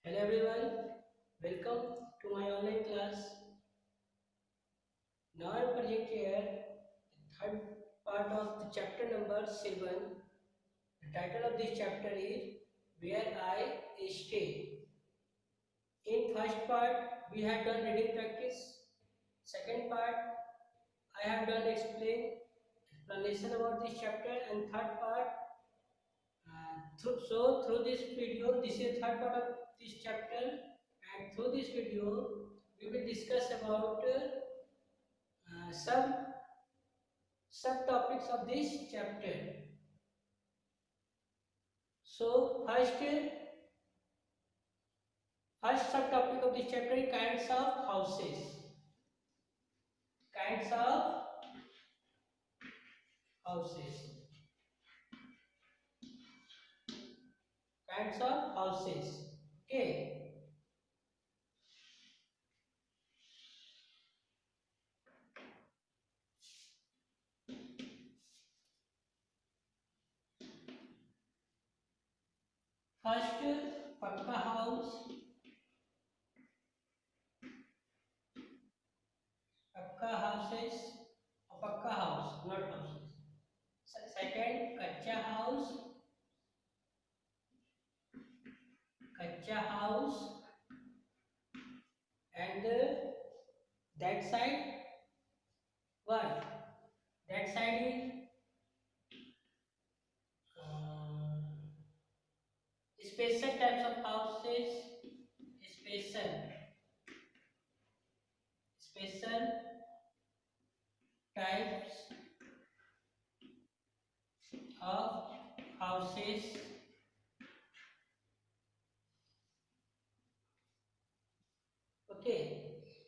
Hello everyone, welcome to my online class. Now I am present here the third part of the chapter number 7. The title of this chapter is Where I Stay. In first part we have done reading practice. Second part I have done explanation about this chapter, and third part through this video, this is third part of this chapter, and through this video we will discuss about some subtopics of this chapter. So first subtopic of this chapter is kinds of houses. Kinds of houses. Kinds of houses. Okay. First, pakka house. Pakka houses. A pakka house, not houses. Second, kacha house. Kacha house. And that side, what? That side is special types of houses. Special types of houses. Okay,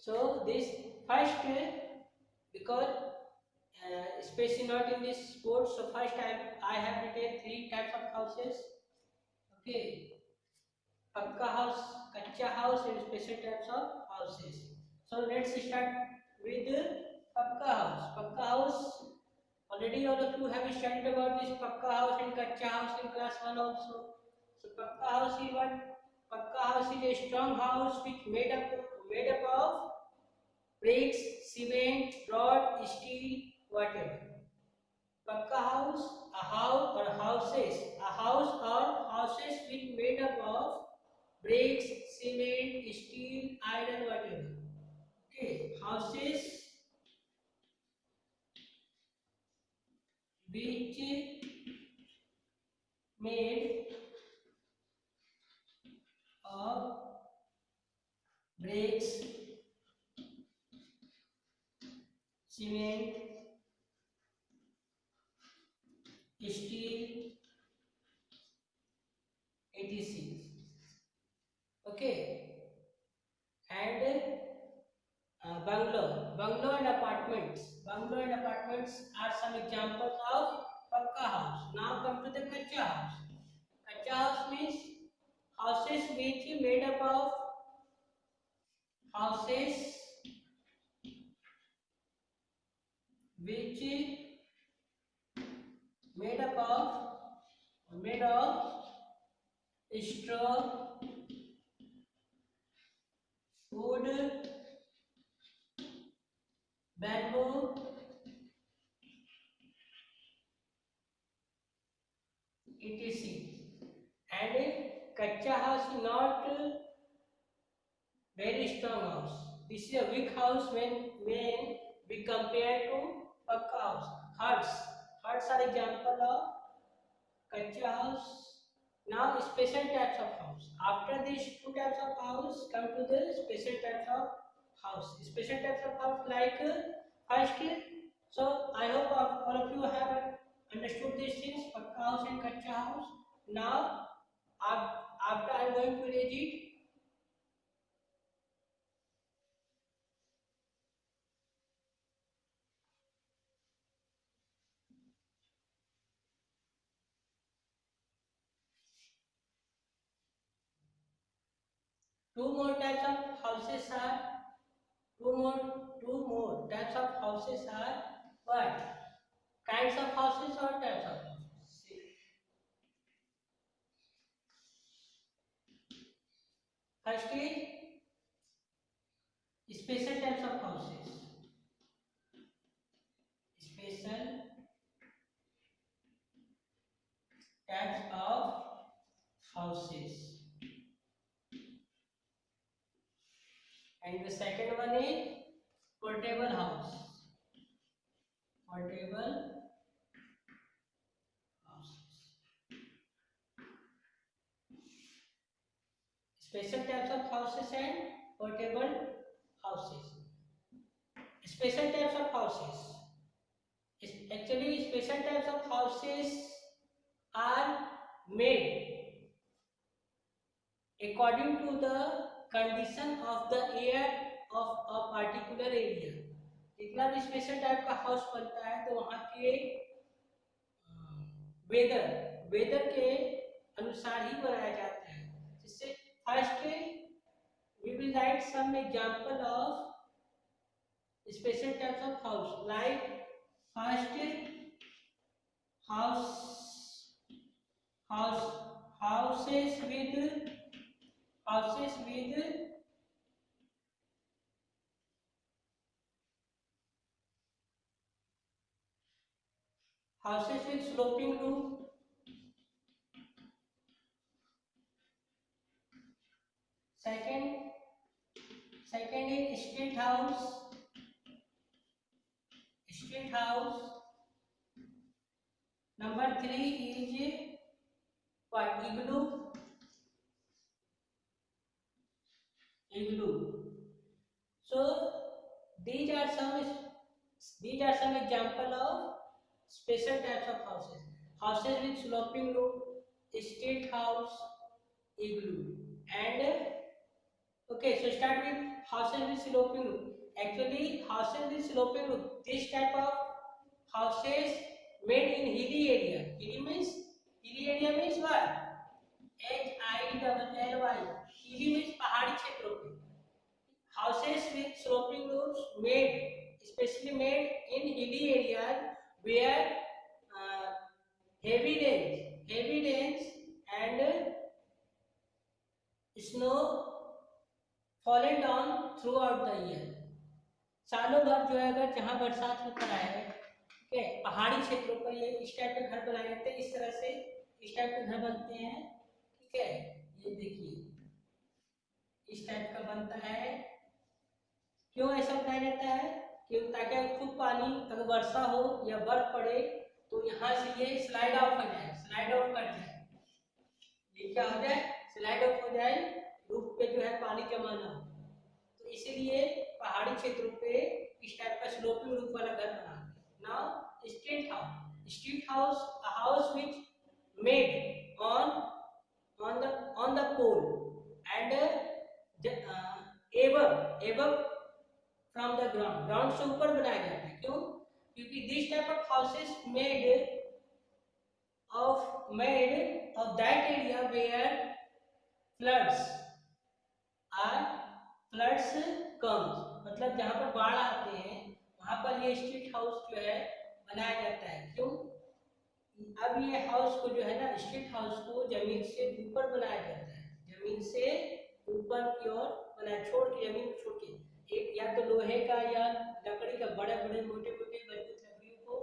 so this first, because space is not in this board, so first time I have written three types of houses. Okay, pakka house, kacha house, and special types of houses. So let's start with pakka house. Pakka house, already all of you have studied about this pakka house and kacha house in class 1 also. So pakka house is what? Pakka house is a strong house which made up of bricks, cement, rod, steel, whatever. Pakka house, a house or houses, a house or houses which made up of bricks, cement, steel, iron, whatever. Okay, houses which made of bricks, cement, steel, etc. Okay, and bungalow and apartments. Bungalow and apartments are some examples of pakka house. Now come to the kacha house. Kacha house means houses which made up of houses which made of straw, wood, bamboo, etc. And kacha house is not very strong house. This is a weak house when we compare to pakka house. Huts are example of kacha house. Now special types of house. After these two types of house, come to the special types of house. Special types of house like first. So I hope all of you have understood these things: pakka house and kacha house. Now after I am going to read it. Two more two more types of houses are what? Kinds of houses or types of houses? See. First is special types of houses, special types of houses, and the second one is portable house, portable houses, special types of houses and portable houses. Special types of houses, actually special types of houses are made according to the condition of the air of a particular area. जितना भी special type का house बनता है तो वहाँ के weather weather के अनुसार ही बनाया जाता है. जिससे first we will write some example of special types of house, like first houses with sloping roof. Second is street house. Number 3 is what? Igloo. So these are some example of special types of houses. Houses with sloping roof, street house, igloo. And okay, so start with houses with sloping roof. Actually, houses with sloping roof, this type of houses made in hilly area. Hilly area means what? HILLY. Hilly means पहाड़ी क्षेत्रों पे. Houses with sloping roofs especially made in hilly areas where heavy rains and snow fallen down throughout the year. सालों भर जो है अगर जहाँ बरसात होता है, ठीक है, पहाड़ी क्षेत्रों पर ये इस टाइप के घर बनाए जाते हैं. इस तरह से इस टाइप के घर बनते हैं. ठीक है, ये देखिए इस टाइप का बनता है. क्यों ऐसा बनाया जाता है? क्यों? ताकि खूब पानी अगर वर्षा हो या बर्फ पड़े तो यहाँ से ये स्लाइड ऑफ कर जाए. ये क्या हो जाए? स्लाइड ऑफ हो जाए, रूफ पे जो है पानी जमा ना हो. तो इसीलिए पहाड़ी क्षेत्रों पे इस टाइप का स्लोपिंग रूफ वाला घर बनाते हैं. Now street house, a house which made on the pole and above from the ground से ऊपर बनाया जाता है. क्यों? क्योंकि this type of houses made of that area where floods comes, मतलब जहाँ पर बाढ़ आते हैं वहाँ पर ये स्ट्रीट हाउस जो है बनाया जाता है. क्यों? अब ये हाउस को जो है ना, स्ट्रीट हाउस को जमीन से ऊपर बनाया जाता है. जमीन से ऊपर की ओर बनाया, छोड़ के जमीन को छोड़ के एक या तो लोहे का या लकड़ी का बड़े मोटे मजबूत लकड़ियों को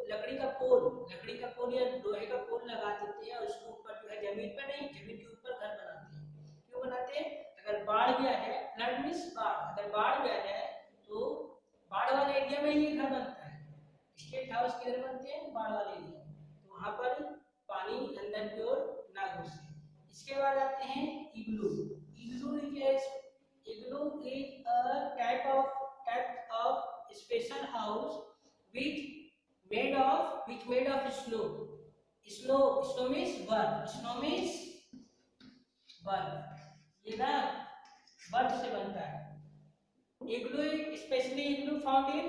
लकड़ी का पोल या लोहे का पोल लगा देते हैं और उसके ऊपर जो है जमीन पे नहीं, जमीन के ऊपर घर बनाते हैं. क्यों बनाते हैं? अगर बाढ़ भी आ जाए, फ्लड मींस बाढ़, अगर बाढ़ भी आ जाए तो बाढ़ वाले एरिया में ही घर बनता है. स्टेट हाउस किधर बनते हैं? बाढ़ वाले एरिया में, तो वहां पर पानी अंदर की ओर ना घुसे. इसके बाद आते हैं इग्लू. Igloo is a type of special house which made of snow. Snow means बर्फ. ये ना बर्फ से बनता है. Igloo found in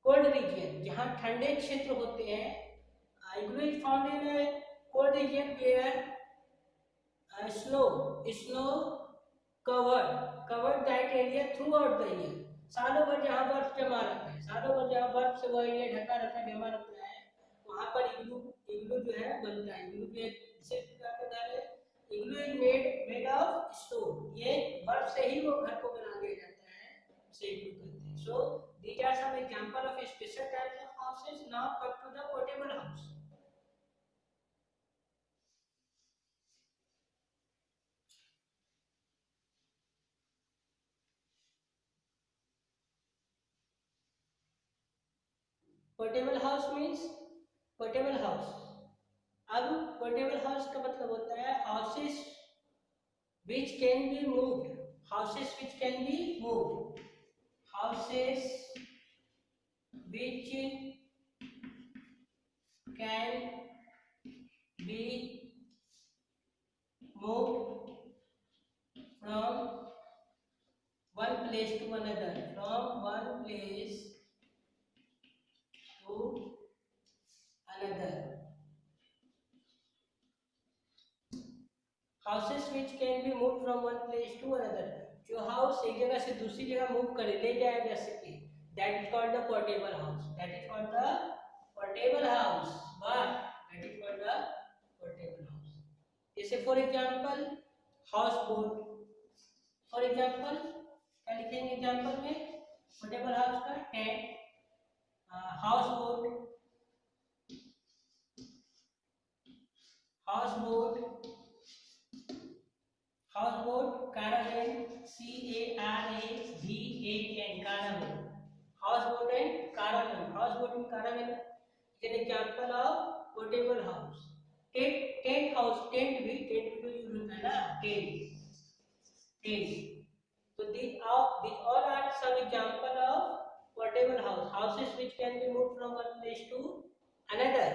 cold region, जहाँ ठंडे क्षेत्र होते हैं. Igloo is found in a cold region where snow covered that area throughout the year. सालों भर जहाँ बर्फ जमा रहता है, सालों भर जहाँ बर्फ से वो एरिया ढका रहता है, जमा रहता है, वहाँ पर इग्लू जो है बनता है. इग्लू भी एक विशेष प्रकार का घर है. इग्लू इज मेड ऑफ स्टोन, ये बर्फ से ही वो घर को बना दिया जाता है, उसे यूज करते हैं. So these are some example of special types of houses. Now come to the portable house. Portable house means portable house. अब पोर्टेबल हाउस का मतलब होता है houses which can be moved. Houses which can be moved. Houses which can be moved from one place to another. From one place to another. Houses which can be moved from one place to another. जो house एक जगह से दूसरी जगह move करे, ले जाया जा सके, that is called the portable house. That is called the portable house. But that is called the portable house. जैसे for example house boat. For example क्या लिखेंगे एग्जाम्पल में पोर्टेबल हाउस का? Tent, house boat, house boat, house boat, caravan, caravan, caravan, house boat and caravan. House boat and caravan is an example of portable house. Tent house, tent भी तो use होता है ना, tent. So these all are some example of portable house. Houses which can be moved from one place to another.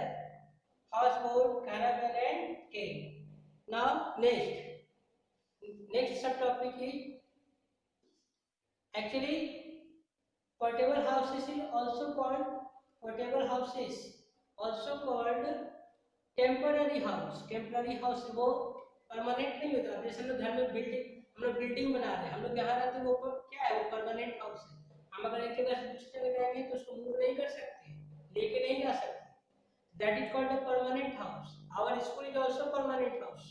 Houseboat, caravan and tent. Now next subtopic is actually portable houses is also called temporary house. Temporary house वो permanent नहीं होता. जैसे हम लोग घर में building बना रहे हैं, हम लोग जहाँ रहते हैं वो क्या है, वो परमानेंट हाउस है. हम अगर एक जगह से दूसरी जगह जाएंगे तो उसको मूव नहीं कर सकते, लेके नहीं जा सकते. That is called a permanent house. Our school is also permanent house.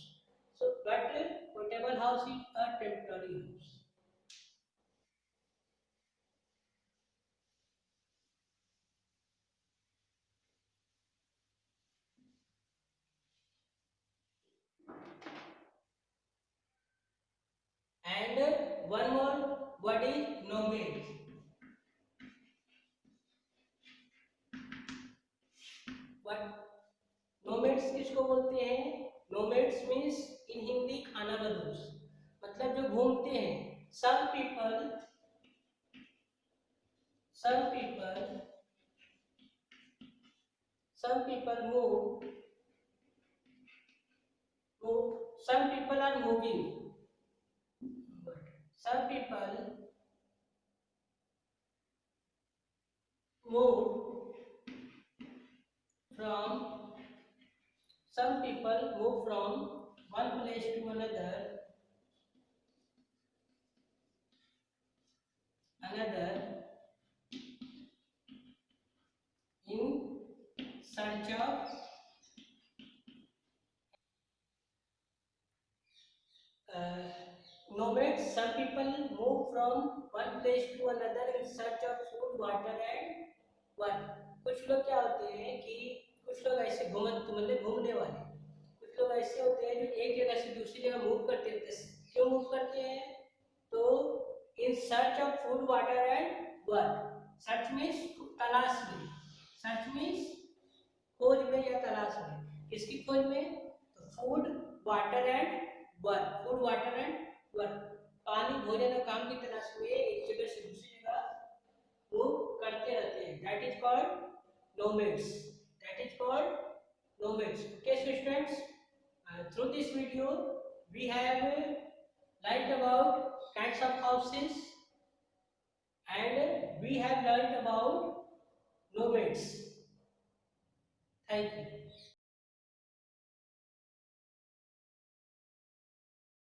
So but portable house is a temporary house. And one more word is nomad. What nomads किसको बोलते हैं? Nomads means in हिंदी खाना बदोश, मतलब जो घूमते हैं. Some people move. Some people are moving. Some people move from one place to another in search of nomads. Some people move from one place to another in search of food, water and work. कुछ लोग क्या होते हैं कि कुछ लोग ऐसे घूमने वाले, कुछ लोग ऐसे होते हैं जो एक जगह से दूसरी जगह मूव करते हैं. क्यों मूव करते हैं? तो in search of food, water and work. Search means तलाश में, सर्च मीन्स खोज में या तलाश में. किसकी खोज में? तो food, water and work. Food, water and work, पानी, भोजन और काम की तलाश में एक जगह से दूसरी जगह मूव करते रहते हैं. That is called nomads. Okay, so students, through this video we have learned about kinds of houses and we have learned about nomads. Thank you.